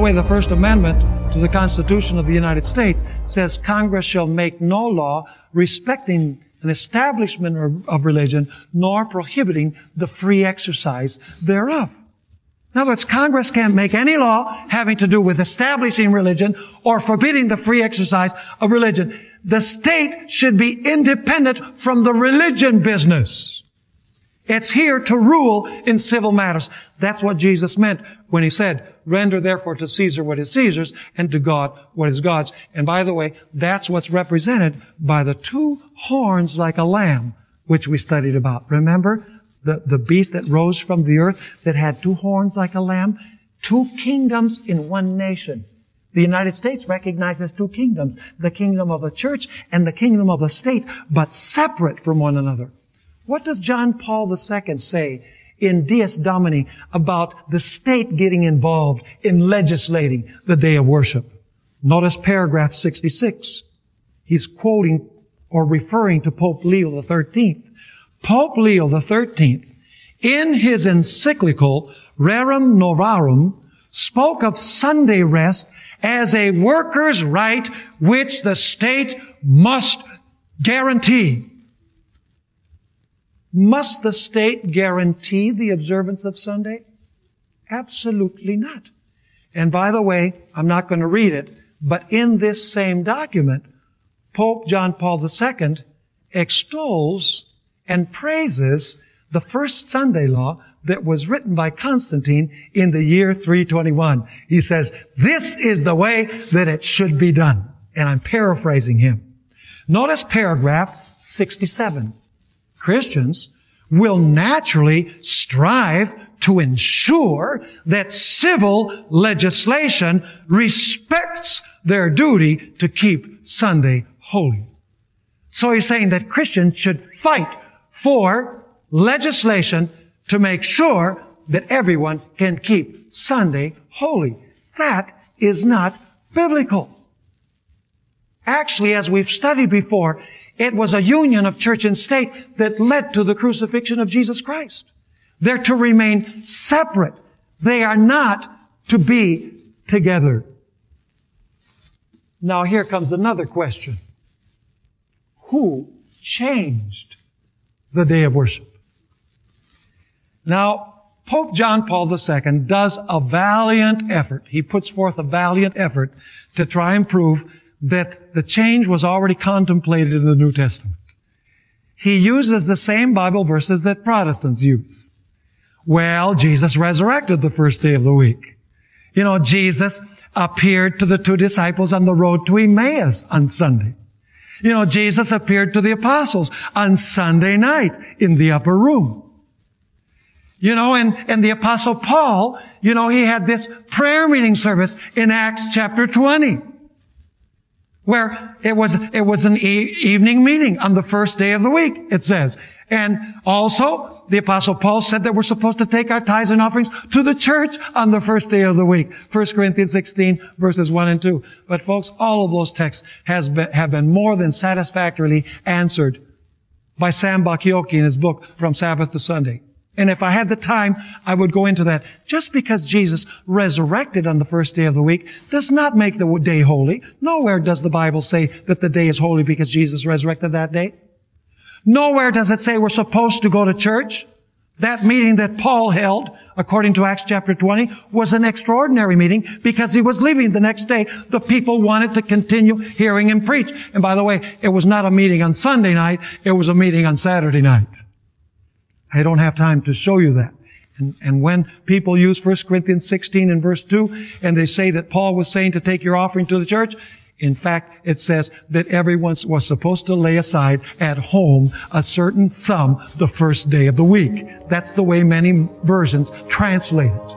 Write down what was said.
the way, the First Amendment to the Constitution of the United States says Congress shall make no law respecting an establishment of religion, nor prohibiting the free exercise thereof. In other words, Congress can't make any law having to do with establishing religion or forbidding the free exercise of religion. The state should be independent from the religion business. It's here to rule in civil matters. That's what Jesus meant when He said, render therefore to Caesar what is Caesar's and to God what is God's. And by the way, that's what's represented by the two horns like a lamb, which we studied about. Remember? The beast that rose from the earth that had two horns like a lamb? Two kingdoms in one nation. The United States recognizes two kingdoms, the kingdom of the church and the kingdom of the state, but separate from one another. What does John Paul II say in Dies Domini about the state getting involved in legislating the day of worship? Notice paragraph 66. He's quoting or referring to Pope Leo XIII. Pope Leo XIII, in his encyclical Rerum Novarum, spoke of Sunday rest as a worker's right which the state must guarantee. Must the state guarantee the observance of Sunday? Absolutely not. And by the way, I'm not going to read it, but in this same document, Pope John Paul II extols and praises the first Sunday law that was written by Constantine in the year 321. He says, this is the way that it should be done. And I'm paraphrasing him. Notice paragraph 67. Christians will naturally strive to ensure that civil legislation respects their duty to keep Sunday holy. So he's saying that Christians should fight for legislation to make sure that everyone can keep Sunday holy. That is not biblical. Actually, as we've studied before, it was a union of church and state that led to the crucifixion of Jesus Christ. They're to remain separate. They are not to be together. Now here comes another question. Who changed the day of worship? Now, Pope John Paul II does a valiant effort. He puts forth a valiant effort to try and prove that the change was already contemplated in the New Testament. He uses the same Bible verses that Protestants use. Well, Jesus resurrected the first day of the week. You know, Jesus appeared to the two disciples on the road to Emmaus on Sunday. You know, Jesus appeared to the apostles on Sunday night in the upper room. You know, and the apostle Paul, you know, he had this prayer meeting service in Acts chapter 20. Where it was an evening meeting on the first day of the week, it says. And also, the apostle Paul said that we're supposed to take our tithes and offerings to the church on the first day of the week. 1 Corinthians 16 verses 1 and 2. But folks, all of those texts have been more than satisfactorily answered by Sam Bakioki in his book From Sabbath to Sunday. And if I had the time, I would go into that. Just because Jesus resurrected on the first day of the week does not make the day holy. Nowhere does the Bible say that the day is holy because Jesus resurrected that day. Nowhere does it say we're supposed to go to church. That meeting that Paul held, according to Acts chapter 20, was an extraordinary meeting because he was leaving the next day. The people wanted to continue hearing him preach. And by the way, it was not a meeting on Sunday night. It was a meeting on Saturday night. I don't have time to show you that. And when people use 1 Corinthians 16 and verse 2, and they say that Paul was saying to take your offering to the church, in fact, it says that everyone was supposed to lay aside at home a certain sum the first day of the week. That's the way many versions translate it.